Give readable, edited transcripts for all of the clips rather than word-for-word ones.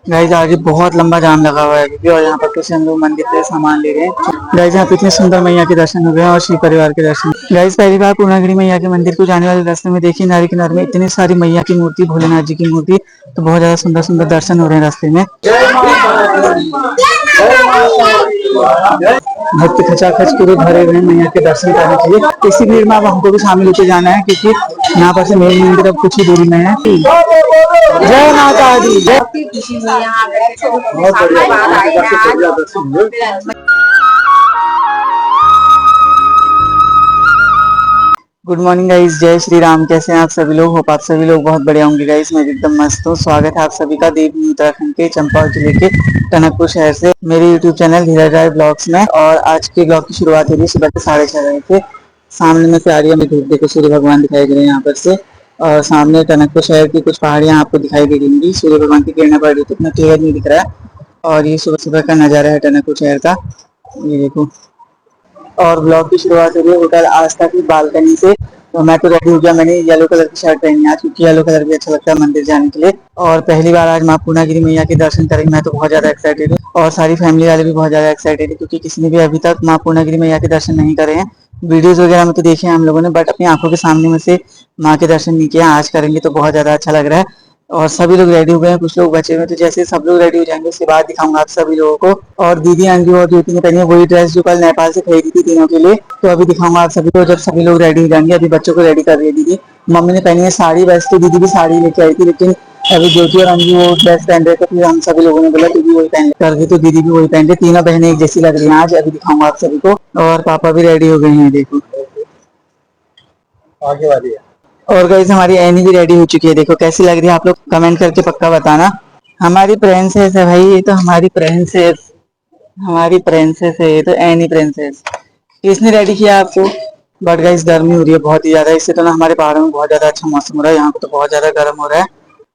Guys आगे बहुत लंबा जाम लगा हुआ है क्योंकि और यहाँ पर कैसे हम लोग मंदिर से सामान ले रहे हैं। गाइस यहाँ पे इतने सुंदर मैया के दर्शन हो गए हैं और शिव परिवार के दर्शन। गाइस पहली बार पूर्णागिरी मैया के मंदिर को जाने वाले रास्ते में देखिए नारी किनारे में इतनी सारी मैया की मूर्ति, भोलेनाथ जी की मूर्ति, तो बहुत ज्यादा सुंदर सुंदर दर्शन हो रहे हैं रास्ते में। भक्त खचाखच पूरे भरे हुए मैया के दर्शन करने के लिए। इसी भीड़ में अब हमको भी शामिल होकर जाना है क्योंकि यहाँ पर से मेन मंदिर अब कुछ ही दूरी में है। जय माता दी जय। बहुत बढ़िया। गुड मॉर्निंग गाइस, जय श्री राम। कैसे हैं आप सभी लोग? होप आप सभी लोग बहुत बढ़िया होंगे गाइस। मैं एकदम मस्त हूँ। स्वागत है आप सभी का देवभूमि उत्तराखंड के चंपावत जिले के टनकपुर शहर से मेरे यूट्यूब चैनल धीरज राय ब्लॉग्स में। और आज के ब्लॉग की शुरुआत हो रही है सुबह के 6:30 बजे से। सामने में प्यारी हमें धूप देखो, सूर्य भगवान दिखाई दे रहे हैं यहाँ पर से। और सामने टनकपुर शहर की कुछ पहाड़ियाँ आपको दिखाई दे रही, सूर्य भगवान की किरणें पड़ रही तो इतना क्लियर नहीं दिख रहा है। और ये सुबह सुबह का नजारा है टनकपुर शहर का, ये देखो। और ब्लॉग की शुरुआत हो रही है होटल आस्था की बालकनी से। तो मैं तो रेडी हो गया, मैंने येलो कलर की शर्ट पहनी है आज क्योंकि येलो कलर भी अच्छा लगता है मंदिर जाने के लिए। और पहली बार आज माँ पूर्णागिरी मैया के दर्शन करेंगे, मैं तो बहुत ज्यादा एक्साइटेड हूँ और सारी फैमिली वाले भी बहुत ज्यादा एक्साइटेड है क्योंकि किसी ने भी अभी तक माँ पूर्णागिरी मैया के दर्शन नहीं करे हैं। वीडियोस वगैरह में तो देखे हैं हम लोगों ने, बट अपनी आंखों के सामने में से माँ के दर्शन नहीं किए। आज करेंगे तो बहुत ज्यादा अच्छा लग रहा है। और सभी लोग रेडी हो गए हैं, कुछ लोग बचे हुए हैं, तो जैसे सब लोग रेडी हो जाएंगे उसके बाद दिखाऊंगा आप सभी लोगों को। और दीदी अंजू और ज्योति ने पहनी है वही ड्रेस जो कल नेपाल से खरीदी थी तीनों के लिए, तो अभी दिखाऊंगा आप सभी को जब सभी लोग रेडी हो जाएंगे। अभी बच्चों को रेडी कर रही है दीदी। मम्मी ने पहनी है साड़ी, वैसे तो दीदी भी साड़ी लेके आई थी, लेकिन अभी ज्योति और अंजू वो ड्रेस पहन रहे थे, फिर हम सभी लोगों ने बोला दीदी वही पहन कर दी, तो दीदी भी वही पहन रही। तीनों बहनें एक जैसी लग रही है आज। अभी दिखाऊंगा आप सभी को। और पापा भी रेडी हो गए हैं, देखो आगे वाली है। और गाइस हमारी एनी भी रेडी हो चुकी है, देखो कैसी लग रही है, आप लोग कमेंट करके पक्का बताना। हमारी प्रिंसेस है भाई, ये तो हमारी प्रिंसेस, हमारी प्रिंसेस है ये तो, एनी प्रिंसेस। किसने रेडी किया आपको? बट गाइस गर्मी हो रही है बहुत ही ज्यादा, इससे तो ना हमारे पहाड़ों में बहुत ज्यादा अच्छा मौसम हो रहा है, यहाँ पे तो बहुत ज्यादा गर्म हो रहा है।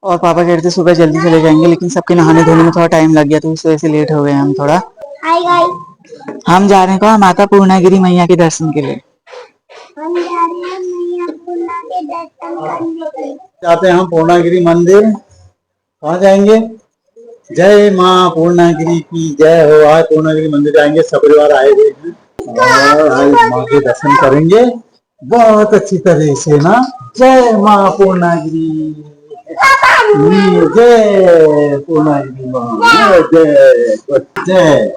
और पापा कह रहे थे सुबह जल्दी चले जाएंगे, लेकिन सबके नहाने धोने में थोड़ा टाइम लग गया तो इस वजह से लेट हो गए हम थोड़ा। हाय गाइस, हम जा रहे हैं कहाँ? माता पूर्णागिरी मैया के दर्शन के लिए। हम जा रहे हैं मैया पूर्णा के दर्शन करने के लिए। जाते हैं हम पूर्णागिरी मंदिर। कहाँ जाएंगे? जय माँ पूर्णागिरी की जय हो। आज पूर्णागिरी मंदिर जाएंगे, सब परिवार आए हुए हैं और आज माँ के दर्शन करेंगे बहुत अच्छी तरह से ना। जय माँ पूर्णागिरी, जय पूर्णागिरी माँ, जय जय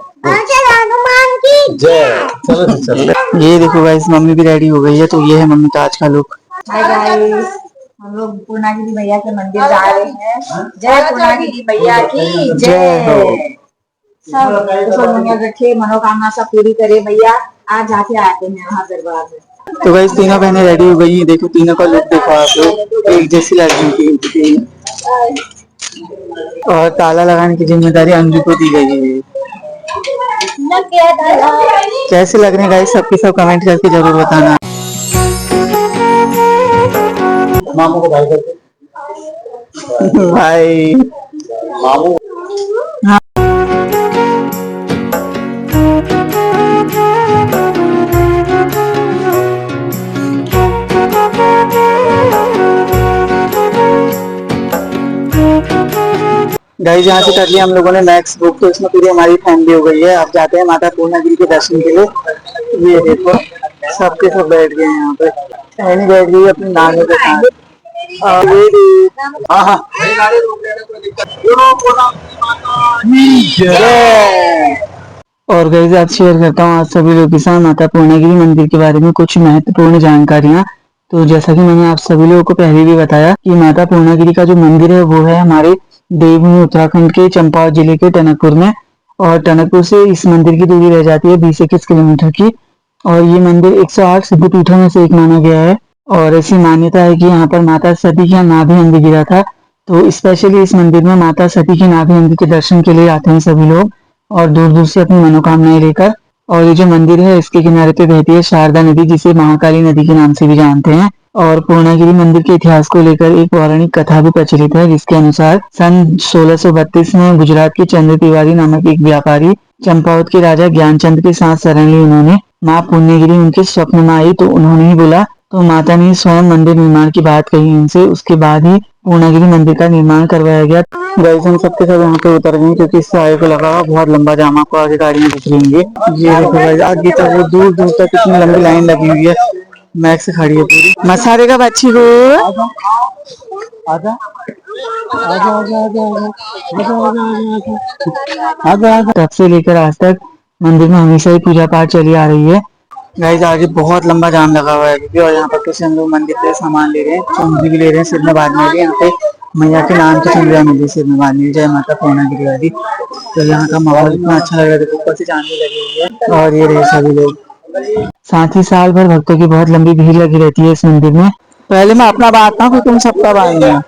जय। चलो चलो। ये देखो गाइस मम्मी भी रेडी हो गई है, तो ये है मम्मी का आज का लुक। हाय गाइस, हम लोग पूर्णागिरी मैया के मंदिर जा रहे हैं। जय पूर्णागिरी मैया की जय। सब कुशल मंगल रखे, मनोकामना सब पूरी करे मैया। आज जाके आते हैं वहाँ दरबार में। तो गाइस तीनों बहनें रेडी हो गई हैं, देखो तीनों का लुक देखो आप लोग, एक जैसी लग रही थी। और ताला लगाने की जिम्मेदारी अंजू को दी गई है। कैसे लग रहे हैं गाइस, सबके सब कमेंट करके जरूर बताना। मामू को भाई करके भाई मामू। हाँ गाइस यहाँ से कर लिया हम लोगों ने मैक्स बुक, तो इसमें पूरी हमारी फैमिली हो गई है। अब जाते हैं माता पूर्णागिरी के दर्शन के लिए। ये देखो सबके सब बैठ गए हैं यहाँ पे, पहले बैठ गई अपने नानों के साथ। और गाइस आज शेयर करता हूँ आप सभी लोगों के साथ माता पूर्णागिरी मंदिर के बारे में कुछ महत्वपूर्ण जानकारियाँ। तो जैसा कि मैंने आप सभी लोगों को पहले भी बताया कि माता पूर्णागिरी का जो मंदिर है वो है हमारे देवभूमि उत्तराखंड के चंपावत जिले के टनकपुर में। और टनकपुर से इस मंदिर की दूरी रह जाती है 20-21 किलोमीटर की। और ये मंदिर 108 सिद्धपीठों में से एक माना गया है। और ऐसी मान्यता है कि यहाँ पर माता सती का नाभि अंग गिरा था, तो स्पेशली इस मंदिर में माता सती के नाभि अंग के दर्शन के लिए आते हैं सभी लोग और दूर दूर से अपनी मनोकामनाएं लेकर। और ये जो मंदिर है इसके किनारे पे बहती है शारदा नदी, जिसे महाकाली नदी के नाम से भी जानते हैं। और पूर्णागिरी मंदिर के इतिहास को लेकर एक पौराणिक कथा भी प्रचलित है, जिसके अनुसार सन 1632 में गुजरात के चंद्र तिवारी नामक एक व्यापारी चंपावत के राजा ज्ञानचंद के साथ शरण ली। उन्होंने माँ पूर्णागिरी उनके स्वप्न में आई, तो उन्होंने ही बोला तो माता ने स्वयं मंदिर निर्माण की बात कही उनसे। उसके बाद ही पूर्णागिरि मंदिर का निर्माण करवाया गया। गाइस हम सबके सब यहाँ पे उतर गए क्योंकि इस आगे को लगा हुआ बहुत लंबा जाम, आपको आगे गाड़ियां दिख रही होंगी। ये देखो गाइस आगे तक वो दूर दूर तक कितनी लंबी लाइन लगी हुई है, मैक्स खड़ी है पूरी। मसारे का बच्ची को आजा आजा आजा आजा आजा। तब से लेकर आज तक मंदिर में हमेशा ही पूजा पाठ चली आ रही है। गाइस आगे बहुत लंबा जाम लगा हुआ है क्योंकि और यहाँ पर कुछ हम लोग मंदिर से सामान ले रहे हैं, चुनरी भी ले रहे हैं, सिर में बांधने के लिए। यहाँ पे मैया के नाम की चुनरिया मिली सिर में बांधने, जय माता पूर्णागिरि वाली। तो यहाँ का माहौल इतना अच्छा लग रहा है, ऊपर से चांदनी लगी हुई है और ये रहे सभी लोग। साथ ही साल भर भक्तों की बहुत लंबी भीड़ लगी रहती है इस मंदिर में। पहले मैं अपना बांटता हूँ फिर तुम सबका बांधना।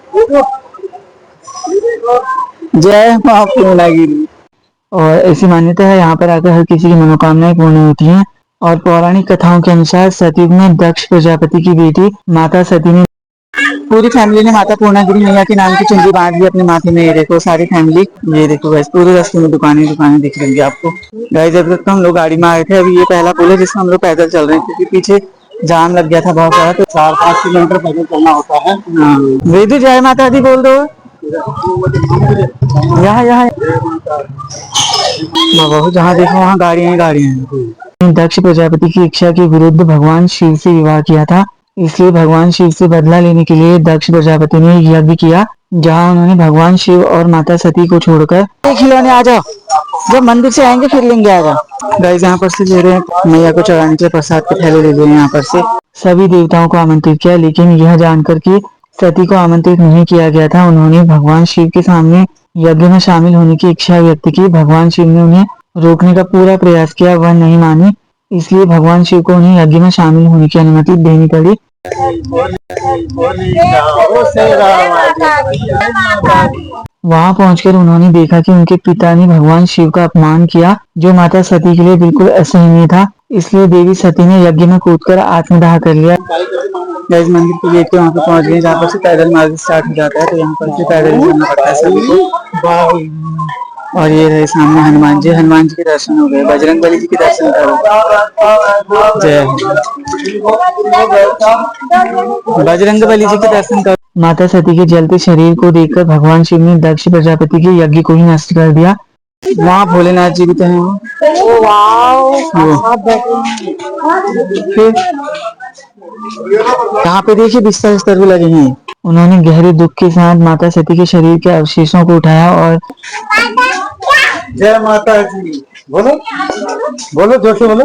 जय मां पूर्णागिरि। और ऐसी मान्यता है यहाँ पर आकर हर किसी की मनोकामनाएं पूर्ण होती हैं। और पौराणिक कथाओं के अनुसार सतयुग में दक्ष प्रजापति की बेटी माता सती ने पूरी फैमिली ने माता पूर्णागिरि मैया के नाम की चुनरी बांध ली अपने माथे में। ये देखो सारी फैमिली, ये देखो गाइस पूरे रास्ते में दुकानें दुकानें दिख रही है आपको। गाइस जब तक तो हम लोग गाड़ी में आए थे, अभी ये पहला पुल है जिसमें हम लोग पैदल चल रहे हैं क्योंकि पीछे जाम लग गया था बहुत सारा, तो 4-5 किलोमीटर पैदल चलना होता है। वेदु जय माता दी बोल दो। यहाँ यहाँ जहाँ देखो वहाँ गाड़ियां गाड़ियां हैं। दक्ष प्रजापति की इच्छा के विरुद्ध भगवान शिव से विवाह किया था, इसलिए भगवान शिव से बदला लेने के लिए दक्ष प्रजापति ने यज्ञ किया जहाँ उन्होंने भगवान शिव और माता सती को छोड़कर खिलौने आ जाओ, जब मंदिर से आएंगे फिर लेंगे आ जाओ। गाइस यहाँ पर से ले रहे हैं मैया को चढ़ाने के लिए प्रसाद के थैले ले रहे हैं। यहाँ पर से सभी देवताओं को आमंत्रित किया, लेकिन यह जानकर कि सती को आमंत्रित नहीं किया गया था, उन्होंने भगवान शिव के सामने यज्ञ में शामिल होने की इच्छा व्यक्त की। भगवान शिव ने उन्हें रोकने का पूरा प्रयास किया, वह नहीं मानी, इसलिए भगवान शिव को उन्हें यज्ञ में शामिल होने की अनुमति देनी पड़ी। वहां पहुंचकर उन्होंने देखा कि उनके पिता ने भगवान शिव का अपमान किया, जो माता सती के लिए बिल्कुल असहनीय था। इसलिए देवी सती ने यज्ञ में कूदकर आत्मदाह कर लिया। इस मंदिर के गेट के वहां पे पहुंच गए जहाँ पर से पैदल मार्ग स्टार्ट हो जाता है, तो यहाँ पर से पैदल ही चलना पड़ता है सभी को। और ये रहे सामने हनुमान जी, हनुमान जी के दर्शन हो गए। बजरंग बली जी के दर्शन करो। जय बजरंग बली जी के दर्शन करो। माता सती के जलते शरीर को देखकर भगवान शिव ने दक्ष प्रजापति के यज्ञ को ही नष्ट कर दिया। वहाँ भोलेनाथ जी भी तो हैं। यहाँ पे देखिए बिस्तर बिस्तर भी लगे हैं। उन्होंने गहरे दुख के साथ माता सती के शरीर के अवशेषों को उठाया और जय माता दी बोलो, बोलो जोर से बोलो,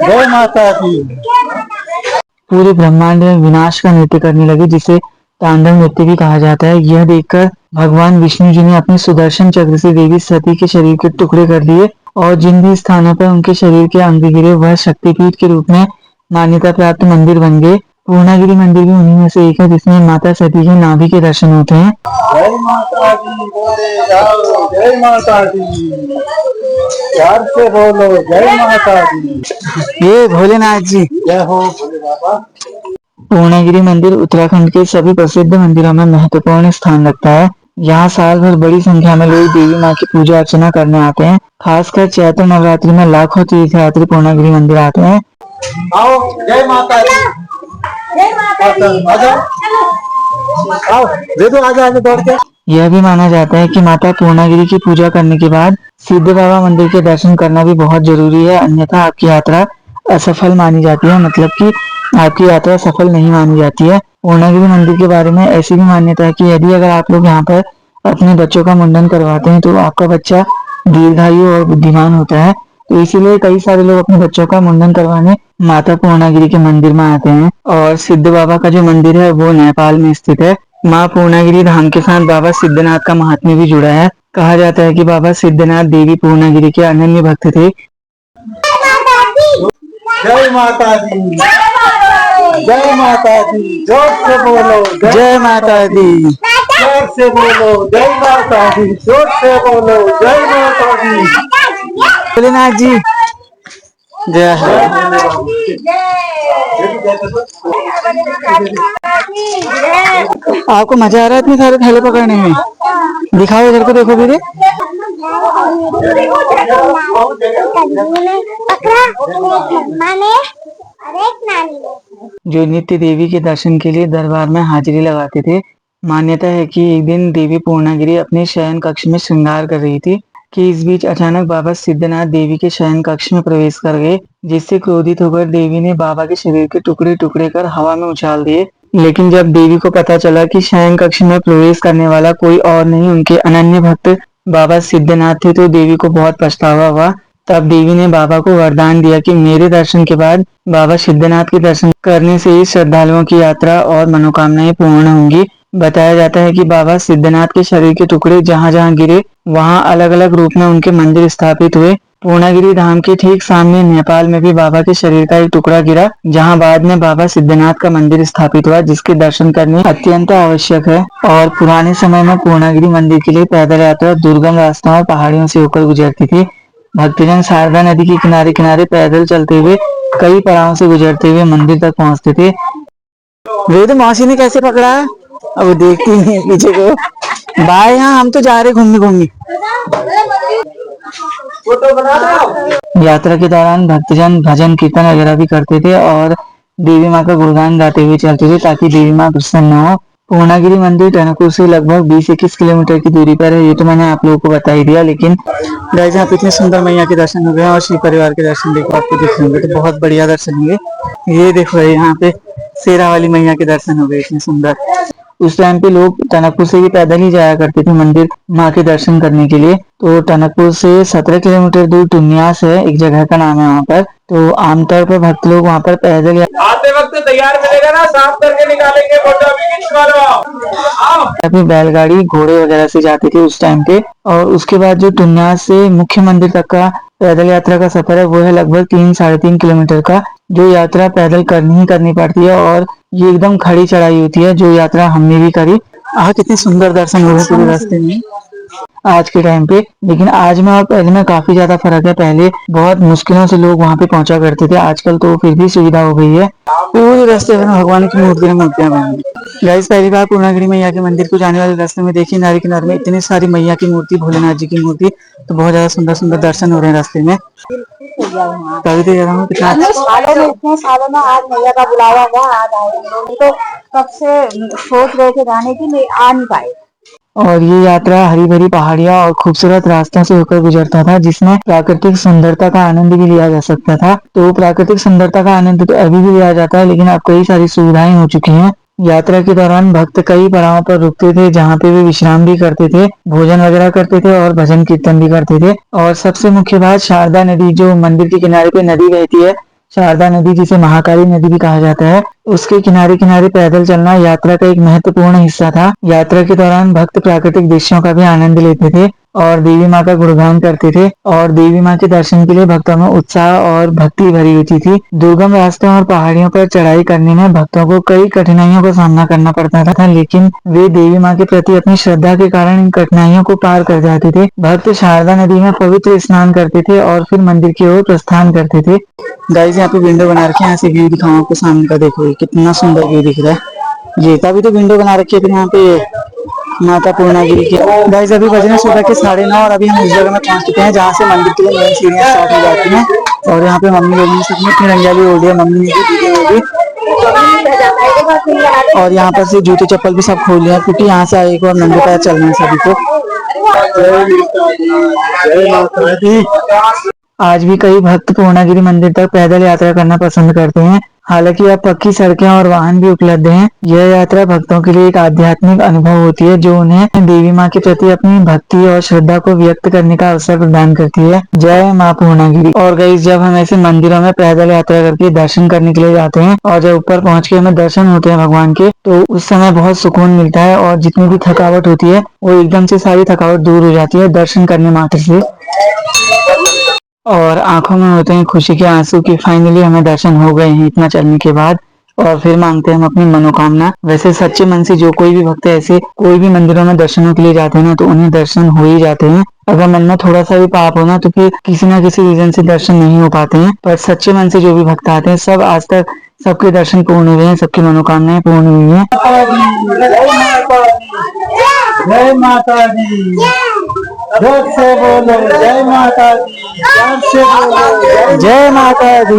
जय माता दी। पूरे ब्रह्मांड में विनाश का नृत्य करने लगे, जिसे तांडव नृत्य भी कहा जाता है। यह देखकर भगवान विष्णु जी ने अपने सुदर्शन चक्र से देवी सती के शरीर के टुकड़े कर दिए और जिन भी स्थानों पर उनके शरीर के अंग गिरे वह शक्तिपीठ के रूप में मान्यता प्राप्त मंदिर बन गए। पूर्णागिरि मंदिर भी उन्हीं में से एक है जिसमें माता सती के नाभि के दर्शन होते हैं। जय माता दी बोले जाओ, जय माता दी प्यार से बोलो, जय माता दी। ये भोलेनाथ जी जय हो भोले बाबा। पूर्णागिरि मंदिर उत्तराखंड के सभी प्रसिद्ध मंदिरों में महत्वपूर्ण स्थान रखता है। यहाँ साल भर बड़ी संख्या में लोग देवी माँ की पूजा अर्चना करने आते हैं। खासकर चैत्र नवरात्रि में लाखों तीर्थयात्री पूर्णागिरि मंदिर आते हैं। आओ जय माता दी, जय माता दी, आओ दे दो आगे आगे दौड़ के। यह भी माना जाता है कि माता पूर्णागिरि की पूजा करने के बाद सिद्ध बाबा मंदिर के दर्शन करना भी बहुत जरूरी है, अन्यथा आपकी यात्रा असफल मानी जाती है, मतलब कि आपकी यात्रा सफल नहीं मानी जाती है। पूर्णागिरि मंदिर के बारे में ऐसी भी मान्यता है कि यदि अगर आप लोग यहाँ पर अपने बच्चों का मुंडन करवाते हैं तो आपका बच्चा दीर्घायु और बुद्धिमान होता है। तो इसीलिए कई सारे लोग अपने बच्चों का मुंडन करवाने माता पूर्णागिरि के मंदिर में आते हैं। और सिद्ध बाबा का जो मंदिर है वो नेपाल में स्थित है। माँ पूर्णागिरि धाम के साथ बाबा सिद्धनाथ का महात्म्य भी जुड़ा है। कहा जाता है कि बाबा सिद्धनाथ देवी पूर्णागिरि के अनन्य भक्त थे। जय माता दी, जय माता दी, जोर से बोलो जय माता दी, जोर से बोलो जय माता दी, जोर से बोलो जय माता दी। भोलेनाथ जी जय आपको मजा आ रहा है इतने सारे थैले पकड़ने में? दिखाओ इधर को, देखो दीदी। जो नित्य देवी के दर्शन के लिए दरबार में हाजिरी लगाते थे। मान्यता है कि एक दिन देवी पूर्णागिरी अपने शयन कक्ष में श्रृंगार कर रही थी कि इस बीच अचानक बाबा सिद्धनाथ देवी के शयन कक्ष में प्रवेश कर गए, जिससे क्रोधित होकर देवी ने बाबा के शरीर के टुकड़े टुकड़े कर हवा में उछाल दिए। लेकिन जब देवी को पता चला कि शयन कक्ष में प्रवेश करने वाला कोई और नहीं उनके अनन्य भक्त बाबा सिद्धनाथ थे, तो देवी को बहुत पछतावा हुआ। तब देवी ने बाबा को वरदान दिया कि मेरे दर्शन के बाद बाबा सिद्धनाथ के दर्शन करने से ही श्रद्धालुओं की यात्रा और मनोकामनाएं पूर्ण होंगी। बताया जाता है कि बाबा सिद्धनाथ के शरीर के टुकड़े जहां जहां गिरे वहां अलग अलग रूप में उनके मंदिर स्थापित हुए। पूर्णागिरी धाम के ठीक सामने नेपाल में भी बाबा के शरीर का एक टुकड़ा गिरा, जहां बाद में बाबा सिद्धनाथ का मंदिर स्थापित हुआ, जिसके दर्शन करने अत्यंत आवश्यक है। और पुराने समय में पूर्णागिरी मंदिर के लिए पैदल यात्रा दुर्गम रास्तों और पहाड़ियों से होकर गुजरती थी। भक्तजन शारदा नदी के किनारे किनारे पैदल चलते हुए कई पड़ावों से गुजरते हुए मंदिर तक पहुंचते थे। वे तो मौसी ने कैसे पकड़ा, अब देखती नहीं है पीछे को। बाय, यहाँ हम तो जा रहे घूमने घूमने। यात्रा के दौरान भक्तजन भजन कीर्तन वगैरह भी करते थे और देवी माँ का गुणगान गाते हुए चलते थे ताकि देवी माँ प्रसन्न हो। पूर्णागिरी मंदिर टनकपुर से लगभग 20-21 किलोमीटर की दूरी पर है। ये तो मैंने आप लोगों को बता ही दिया, लेकिन गाइस यहाँ पे इतने सुंदर मैया के दर्शन हो गए और श्री परिवार के दर्शन देखो आपको दिख रहे होंगे, तो बहुत बढ़िया दर्शन हुए। ये देखो यहाँ पे शेरा वाली मैया के दर्शन हो गए इतने सुंदर। उस टाइम पे लोग टनकपुर से भी पैदल ही जाया करते थे मंदिर माँ के दर्शन करने के लिए। तो टनकपुर से 17 किलोमीटर दूर टुन्यास है, एक जगह का नाम है वहाँ पर। तो आमतौर पर भक्त लोग वहाँ पर पैदल आते वक्त तैयार मिलेगा ना, साफ करके निकालेंगे फोटो अभी खिंचवा लो। अभी बैलगाड़ी घोड़े वगैरह से जाते थे उस टाइम पे। और उसके बाद जो टुन्यास से मुख्य मंदिर तक का पैदल यात्रा का सफर है वो है लगभग 3-3.5 किलोमीटर का, जो यात्रा पैदल करनी ही करनी पड़ती है और ये एकदम खड़ी चढ़ाई होती है, जो यात्रा हमने भी करी। कितने सुंदर दर्शन हो रहे पूरे रास्ते में आज के टाइम पे। लेकिन आज में और पहले में काफी ज्यादा फर्क है। पहले बहुत मुश्किलों से लोग वहां पे पहुंचा करते थे, आजकल तो फिर भी सुविधा हो गई है। पूरे रास्ते में भगवान की मूर्तियां बनी। गाइस पहली बार पूर्णागिरी मैया के मंदिर को जाने वाले रास्ते में देखिए किनारे किनारे में इतनी सारी मैया की मूर्ति, भोलेनाथ जी की मूर्ति, तो बहुत ज्यादा सुंदर सुंदर दर्शन हो रहे हैं रास्ते में। तभी तो कह रहा हूँ कितना इतने सालों में आज मैया का बुलावा हुआ, आज आए हम लोग। तो कब से सोच रहे थे जाने के लिए, आ नहीं पाए। और ये यात्रा हरी भरी पहाड़ियां और खूबसूरत रास्तों से होकर गुजरता था, जिसमें प्राकृतिक सुंदरता का आनंद भी लिया जा सकता था। तो प्राकृतिक सुंदरता का आनंद तो अभी भी लिया जाता है, लेकिन अब कई सारी सुविधाएं हो चुकी हैं। यात्रा के दौरान भक्त कई पड़ावों पर रुकते थे, जहाँ पे वे विश्राम भी करते थे, भोजन वगैरह करते थे और भजन कीर्तन भी करते थे। और सबसे मुख्य बात, शारदा नदी जो मंदिर के किनारे पे नदी बहती है, शारदा नदी जिसे महाकाली नदी भी कहा जाता है, उसके किनारे किनारे पैदल चलना यात्रा का एक महत्वपूर्ण हिस्सा था। यात्रा के दौरान भक्त प्राकृतिक दृश्यों का भी आनंद लेते थे और देवी माँ का गुणगान करते थे। और देवी माँ के दर्शन के लिए भक्तों में उत्साह और भक्ति भरी होती थी। दुर्गम रास्तों और पहाड़ियों पर चढ़ाई करने में भक्तों को कई कठिनाइयों का सामना करना पड़ता था, लेकिन वे देवी माँ के प्रति अपनी श्रद्धा के कारण इन कठिनाइयों को पार कर जाते थे। भक्त शारदा नदी में पवित्र स्नान करते थे और फिर मंदिर की ओर प्रस्थान करते थे। गाइस यहाँ पे विंडो बना रखे हैं, यहाँ से व्यू दिखाऊं आपको सामने का। देखो ये कितना सुंदर व्यू दिख रहा है। ये तभी तो विंडो बना रखी है। फिर यहाँ पे माता पूर्णागिरी की। गाइस अभी बज रहे सुबह के 9:30 और अभी हम उस जगह में पहुंच चुके हैं जहाँ से मंदिर के लिए मेन सीढ़ियाँ स्टार्ट हो जाती हैं। और यहाँ पे मम्मी लोगों ने सबने अपनी रंगाली ओढ़ी है, मम्मी ने भी, दीदी ने भी। और यहाँ पर से जूते चप्पल भी सब खोल लिया, क्योंकि यहाँ से एक बार नंगे पैर चलना है सभी को। आज भी कई भक्त पूर्णागिरी मंदिर तक पैदल यात्रा करना पसंद करते हैं। हालांकि अब पक्की सड़कें और वाहन भी उपलब्ध हैं। यह यात्रा भक्तों के लिए एक आध्यात्मिक अनुभव होती है, जो उन्हें देवी माँ के प्रति अपनी भक्ति और श्रद्धा को व्यक्त करने का अवसर प्रदान करती है। जय माँ पूर्णागिरी। और गाइस जब हम ऐसे मंदिरों में पैदल यात्रा करके दर्शन करने के लिए जाते हैं और जब ऊपर पहुँच के हमें दर्शन होते हैं भगवान के, तो उस समय बहुत सुकून मिलता है और जितनी भी थकावट होती है वो एकदम से सारी थकावट दूर हो जाती है दर्शन करने मात्र से। और आंखों में होते हैं खुशी के आंसू कि फाइनली हमें दर्शन हो गए हैं इतना चलने के बाद। और फिर मांगते हैं हम अपनी मनोकामना। वैसे सच्चे मन से जो कोई भी भक्त ऐसे कोई भी मंदिरों में दर्शनों के लिए जाते हैं ना, तो उन्हें दर्शन हो ही जाते हैं। अगर मन में थोड़ा सा भी पाप हो ना, तो फिर किसी ना किसी रीजन से दर्शन नहीं हो पाते हैं। पर सच्चे मन से जो भी भक्त आते हैं, सब आज तक सबके दर्शन पूर्ण हुए हैं, सबकी मनोकामनाएं पूर्ण हुई हैं। जय माता दी। जोर से बोलो जय माता दी, जोर से बोलो जय माता दी,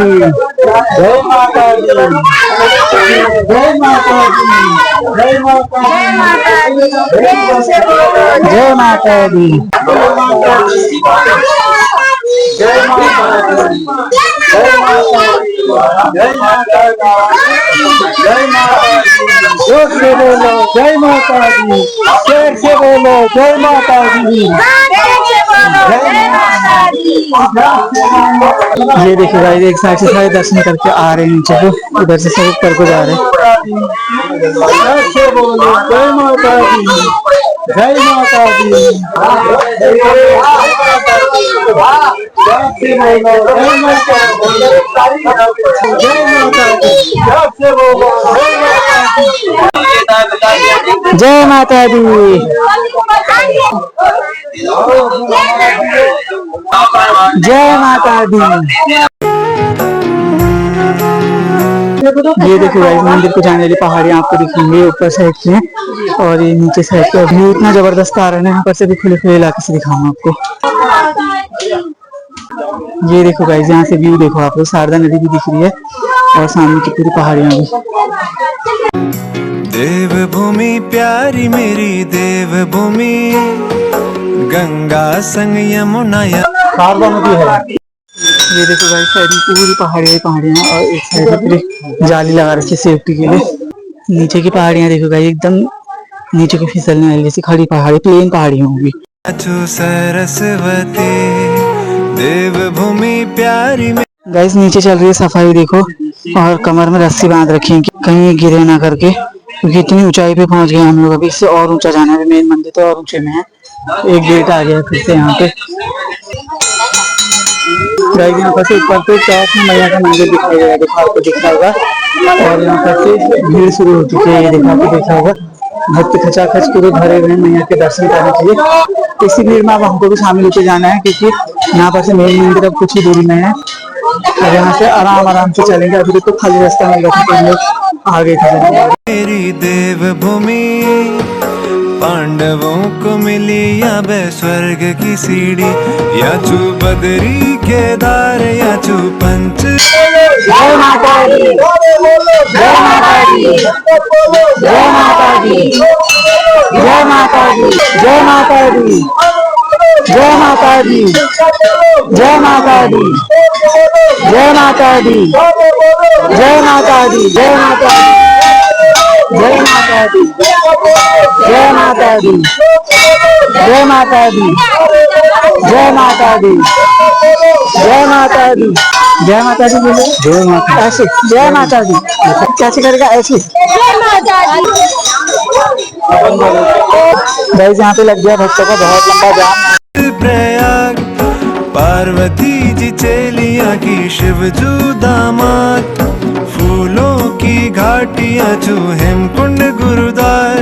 जय माता दी, जय माता दी, जय माता दी, जय माता दी, जय माता दी, जय माता दी, जय माता दी, जय माता दी, जोर से बोलो जय माता दी, शेर से बोलो जय माता दी, ये देखिए भाई एक साइड से सारे दर्शन करके आ रहे हैं नीचे को, इधर से सब ऊपर को जा रहे हैं। जय माता दी, जय माता दी, जय माता दी, जय माता दी। ये देखो भाई मंदिर को जाने वाली पहाड़ियाँ आपको दिखेंगे ऊपर साइड से, और ये नीचे साइड पे व्यू इतना जबरदस्त आ रहा है ना, यहाँ पर से भी खुले खुले इलाके से दिखाऊंगा आपको। ये देखो गाइस यहाँ से व्यू देखो आप लोग, शारदा नदी भी दिख रही है और सामने की पूरी पहाड़ियाँ भी। देवभूमि प्यारी मेरी देवभूमि, गंगा संग यमुना शारदा नदी है। ये देखो गाइस साइड में पूरी पहाड़ियाँ और एक साइड में पूरी जाली लगा रखी है सेफ्टी के लिए। नीचे की पहाड़ियाँ देखो गाइस एकदम नीचे की फिसलने वाली जैसी खड़ी पहाड़ी, प्लेन पहाड़ी होंगी। सरस्वती देवभूमि प्यारी में। गाइस नीचे चल रही है सफाई देखो, और कमर में रस्सी बांध रखी है कि कहीं गिरे ना करके, क्योंकि इतनी ऊंचाई पे पहुंच गए हम लोग। अभी इससे और ऊंचा जाना है, मेन मंदिर तो और ऊंचे में है। एक गेट आ गया फिर से यहाँ पे। गाइस यहाँ पर से ऊपर तो टॉप में मैया का मंदिर दिखाई दे रहा है, देखो आपको दिख रहा होगा। और यहाँ पर से भीड़ शुरू हो चुकी है, ये देखो आपको देखा होगा, भक्त खचाखच पूरे भरे हुए मैया के दर्शन करने के लिए। इसी भीड़ में अब हमको भी शामिल होकर जाना है, क्योंकि यहाँ पर से मेन मंदिर अब कुछ ही दूरी में है और यहाँ से आराम से चलेंगे। अभी तो खाली रास्ता मिल रहा था, तो हम लोग आगे थे। मेरी देवभूमि पांडवों को मिली या बे स्वर्ग की सीढ़ी, या चू बदरी केदार या चू पंच। जय माता दी, जय माता दी, जय माता दी, जय माता दी, जय माता दी, जय माता दी, जय माता दी, जय माता दी, जय माता दी, जय माता दी, जय माता दी, जय माता दी, जय माता दी, जय माता दी, जय माता दी, जय माता दी बोलो, जय माता, ऐसे जय माता दी कैसे करेगा, ऐसे जय माता दी। गाइस यहाँ पे लग गया भक्तों का बहुत लंबा जाम। प्रयाग पार्वती जी चेलिया की शिवजू दामाद, फूलों की घाटियां चू हेमकुंड गुरुद्वार,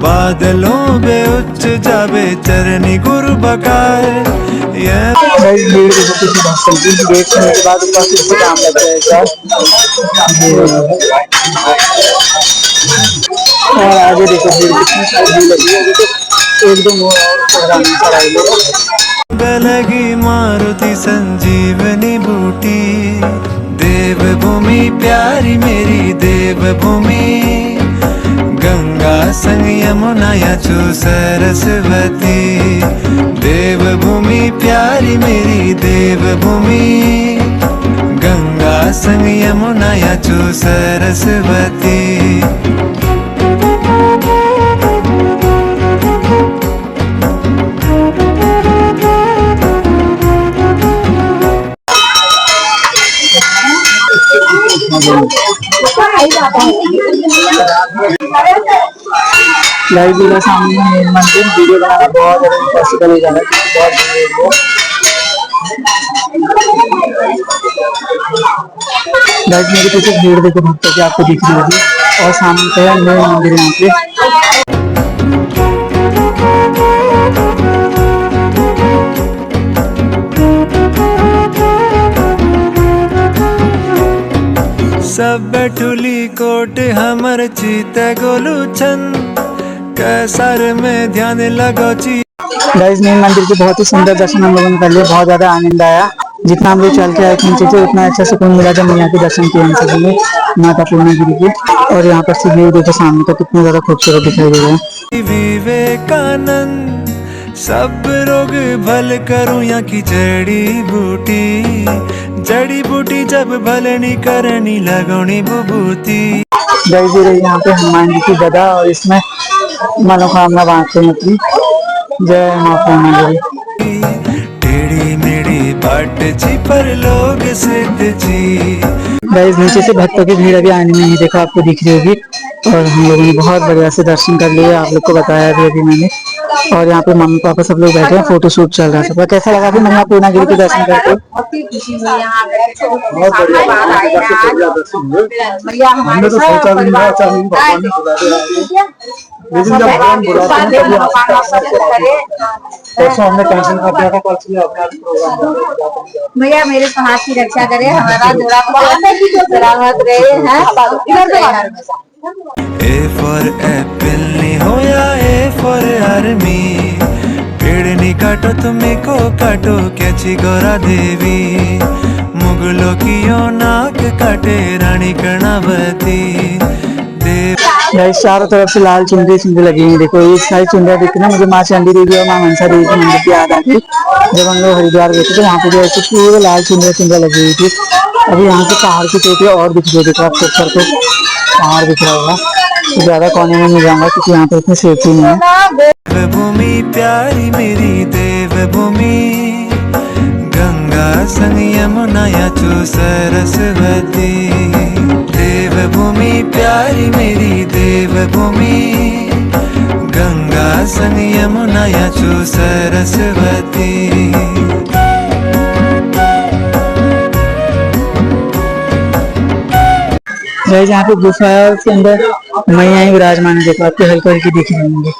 बादलों में उच्च जाबे चरनी गुरु बकार। गाइस भीड़ देखो किसी भक्तों की, गेट खुलने के बाद ऊपर से काम लग जाएगा। और आगे देखो भीड़ कितनी सारी लगी है, देखो एक दो मोड़ और चढ़ाई लो। लगी मारुति संजीवनी बूटी, देवभूमि प्यारी मेरी देवभूमि, गंगा संग यमुना या चू सरस्वती, देवभूमि प्यारी मेरी देवभूमि, गंगा संग यमुना या चू सरस्वती। लाइव मेरा सामने मंदिर, वीडियो बनाना बहुत ज़्यादा इम्पॉसिबल हो जा रहा है, बहुत गाइस मेरे पीछे भीड़ देखो भक्तों की आपको दिख रही होगी, और सामने पे है मेन मंदिर यहाँ पे। सब बैठुली कोट हमर चीते गोलू छन, कैसर में ध्यान लगो ची। गाइस मेन मंदिर के बहुत ही सुंदर दर्शन हम लोगों ने कर लिए, बहुत ज्यादा आनंद आया। जितना हम लोग चल के आए थे नीचे से उतना अच्छा सुकून मिला जब मैया के दर्शन किए हम सभी ने माता पूर्णागिरि के। और यहाँ पर से व्यू देखो सामने का कितना ज्यादा खूबसूरत दिखाई दे रहा है। विवेकानंद सब रोग भल करूं या की जड़ी बूटी जब भलनी करनी लगौनी बुबूती। गाइस ये रही यहाँ पे हनुमान जी की गदा और इसमें मनोकामना बांटते हैं अपनी। जय मां पूर्णागिरि। टेढ़ी मेढ़ी बाट जी पर लोग सिद्ध जी। गाइस नीचे से भक्तों की भीड़ अभी आने में ही देखा आपको दिख रही होगी। और हम लोगों ने बहुत बढ़िया से दर्शन कर लिए, आप लोग को बताया भी अभी मैंने। और यहाँ पे मम्मी पापा सब लोग बैठे हैं, फोटो शूट चल रहा था। कैसा लगा फिर मैया पूर्णागिरि के दर्शन करके? बहुत ही खुशी हुई यहाँ पे, बहुत बढ़िया भैया हमारे सब परिवार हमने टेंशन कर दिया था परसों भैया मेरे हाथ की रक्षा करे, हमारा सलामत रहे हैं। ए फॉर एप्पल नहीं होया ए फॉर आर्मी। पेड़ नहीं काटो तुम्हें को काटो कैची गौरा देवी। मुगलों की यो नाक काटे रानी कर्णावती। गाइस चारों तरफ से लाल चुनरी लगी हुई। देखो ये सारी चुनरियां दिख रही है, मुझे माँ चंडी देवी और माँ मनसा देवी के मंदिर की याद आती। जब हम लोग हरिद्वार गए थे तो वहाँ पे जो ऐसे पूरे लाल चुनरियां लगी हुई थी। अभी यहाँ से पहाड़ की चोटियां और दिख रही, देखो आपको ऊपर को पहाड़ दिख रहा होगा। तो ज्यादा कोने में नहीं जाऊंगा क्योंकि यहाँ पे इतनी सेफ्टी नहीं है। देवभूमि प्यारी मेरी देवभूमि। गंगा संग यमुना या चो सरस्वती। देवभूमि प्यारी मेरी देवभूमि। गंगा संग यमुना या चो सरस्वती। गाइस यहाँ पे गुफा है, उसके अंदर मैया ही विराजमान है। देखो आपको हल्की हल्की दिख रही होंगी।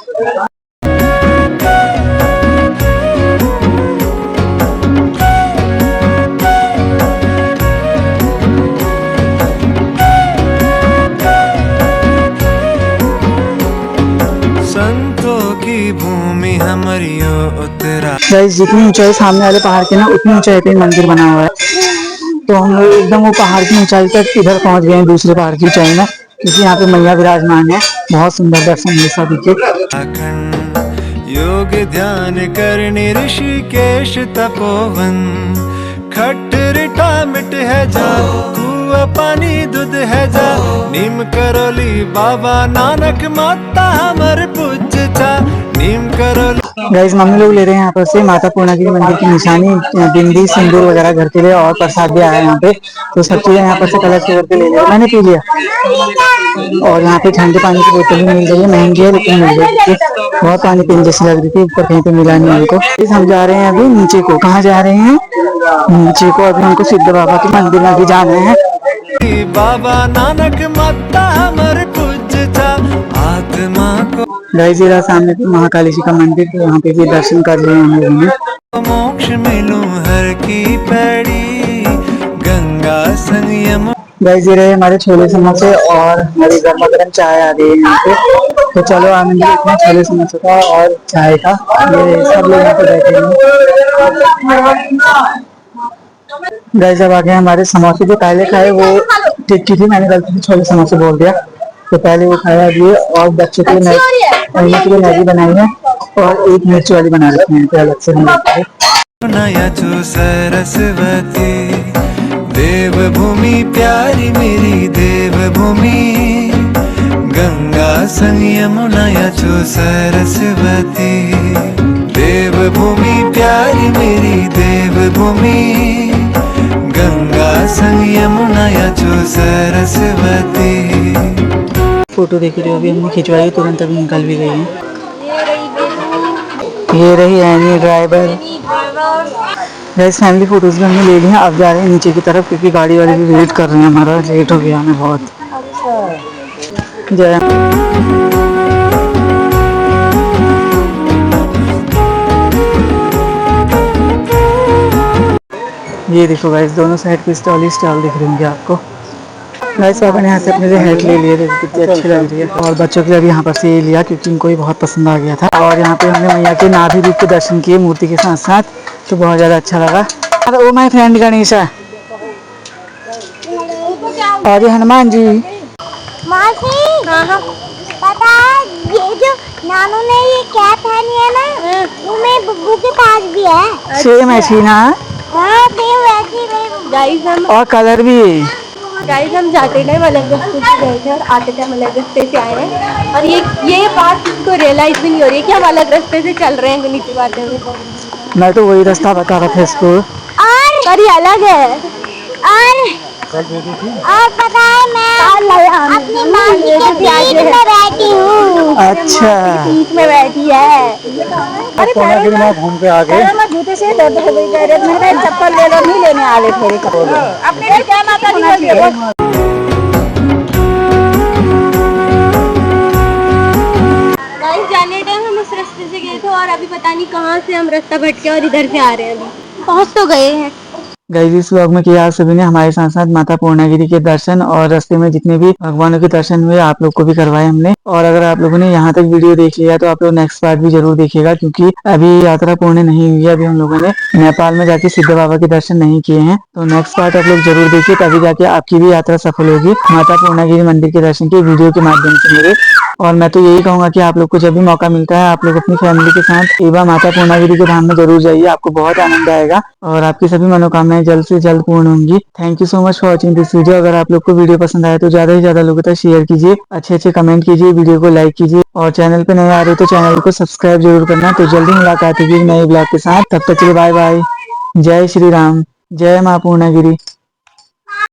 संतों की भूमि हमारी उत्तरा। गाइस जितनी ऊंचाई सामने वाले पहाड़ के ना उतनी ऊंचाई पे मंदिर बना हुआ है। तो हम लोग एकदम वो पहाड़ की ऊंचाई तक इधर पहुंच गए हैं, दूसरे पहाड़ की ऊंचाई में, क्योंकि यहाँ पे मैया विराजमान है। बहुत सुंदर दर्शन है सभी के। योग ध्यान करने ऋषिकेश तपोवन। खटरिटा मिट है जा कुआ पानी दूध है जा। नीम करोली बाबा नानक माता हमर पूज जा। नीम करोली। गाइस मम्मी लोग ले रहे हैं यहाँ पर से माता पूर्णागिरि मंदिर की निशानी, बिंदी सिंदूर वगैरह घर के लिए, और प्रसाद भी आया है यहाँ पे। तो सब चीजें यहाँ पर से कलेक्ट करके ले लिया, मैंने पी लिया। और यहाँ पे ठंडे पानी की बोतल भी मिल रही है, महंगी है लेकिन मिल रही है। बहुत पानी पीने जैसी लग रही थी, ऊपर कहीं पे मिला नहीं हमको। हम जा रहे हैं अभी नीचे को। कहाँ जा रहे हैं? नीचे को। अभी हमको सिद्ध बाबा के मंदिर में भी जाना है। बाबा नानक माता हमर पूज जा आत्मा को। गाइस ये सामने पे महाकाली जी का मंदिर, तो यहाँ पे भी दर्शन कर रहे हैं हम लोगों। मोक्ष मिलूं हर की पैड़ी। गंगा संग यमुना। गाइस ये रहे हमारे छोले समोसे और हमारी गर्मा गर्म चाय आ गई है यहाँ पे। तो चलो आनंद लेते हैं छोले समोसे का और चाय का। ये सब लोग यहाँ पे बैठे हैं। गाइस अब आ गए हमारे समोसे। जो पहले खाए वो टिक्की थी, मैंने गलती से छोले समोसे बोल दिया। तो पहले वो खाया अभी, और बच्चों के लिए मैगी बनाई है और एक मिर्च वाली बना रखी है अलग से। सरस्वती देवभूमि प्यारी मेरी देवभूमि। गंगा संग यमुना या चो सरस्वती। देवभूमि प्यारी मेरी देवभूमि। गंगा संग यमुना या चो सरस्वती। फोटो देख रहे हो अभी हमने खिंचवाई, तुरंत अभी निकल भी गई है। ये रही any driver. Guys family photos भी हमने ले ली हैं। अब जा रहे हैं नीचे की तरफ क्योंकि गाड़ी वाले भी वेट कर रहे हैं, हमारा लेट हो गया हमें बहुत। जय। ये देखो गाइस दोनों साइड पे स्टॉल ही स्टॉल दिख रहे होंगे आपको। गाइस पापा ने यहाँ से अपने लिए हैट ले लिए थे, कितनी अच्छी लग रही है। और बच्चों के लिए भी यहाँ पर से ये लिया क्योंकि इनको भी बहुत पसंद आ गया था। और यहाँ पे हमने मैया के नाभि रूप के दर्शन किए मूर्ति के साथ साथ, तो बहुत ज़्यादा अच्छा लगा। ओ माय फ्रेंड गणेशा और ये हनुमान जी। मासी पता है ये जो नानू ने ये कैप पहनी है ना, वो मेरे बुब्बू के पास भी है। सेम ऐसी ना? हाँ सेम वैसी गाइस। हम और कलर भी। गाइस हम जाते टाइम अलग रास्ते से गए थे और आते टाइम अलग रास्ते से आए हैं, और ये बात किसको रियलाइज भी नहीं हो रही है कि हम अलग रास्ते से चल रहे हैं नीचे बातें में। मैं तो वही रास्ता बता रहा था इसको, और ये अलग है। और पता है मैं अपनी मासी के पीठ में बैठी हूँ। अच्छा पीठ में बैठी है। अरे पूर्णागिरी में घूम के आ गए। मैं जूते से दर्द हो गई, कह रहे थे मैंने चप्पल ले लो, नहीं लेने आ रहे थे कपड़े अपने लिए। क्या माता दी बोलिए। जाने टाइम हम उस रास्ते से गए थे और अभी पता नहीं कहाँ से हम रास्ता भटके और इधर से आ रहे हैं। अभी पहुँच तो गए हैं। गाइस इस व्लॉग में किया आप सभी ने हमारे साथ साथ माता पूर्णागिरी के दर्शन और रास्ते में जितने भी भगवानों के दर्शन हुए आप लोग को भी करवाए हमने। और अगर आप लोगों ने यहाँ तक वीडियो देख लिया तो आप लोग नेक्स्ट पार्ट भी जरूर देखिएगा, क्योंकि अभी यात्रा पूर्ण नहीं हुई है। अभी हम लोगों ने नेपाल में जाके सिद्ध बाबा के दर्शन नहीं किए हैं, तो नेक्स्ट पार्ट आप लोग जरूर देखिए, तभी जाके आपकी भी यात्रा सफल होगी माता पूर्णागिरी मंदिर के दर्शन के वीडियो के माध्यम से मेरे। और मैं तो यही कहूंगा कि आप लोग को जब भी मौका मिलता है आप लोग अपनी फैमिली के साथ एक बार माता पूर्णागिरी के धाम में जरूर जाइए, आपको बहुत आनंद आएगा और आपकी सभी मनोकामनाएं जल्द से जल्द पूर्ण होंगी। Thank you so much for watching this video. अगर आप लोग को वीडियो पसंद आया तो ज्यादा से ज्यादा लोगों तक शेयर कीजिए, अच्छे कमेंट कीजिए, वीडियो को लाइक कीजिए और चैनल पे नए आ रहे हो तो चैनल को सब्सक्राइब जरूर करना। तो जल्दी मुलाकात होगी नए ब्लॉग के साथ, तब तक के लिए बाय बाय। जय श्री राम, जय माँ पूर्णागिरी।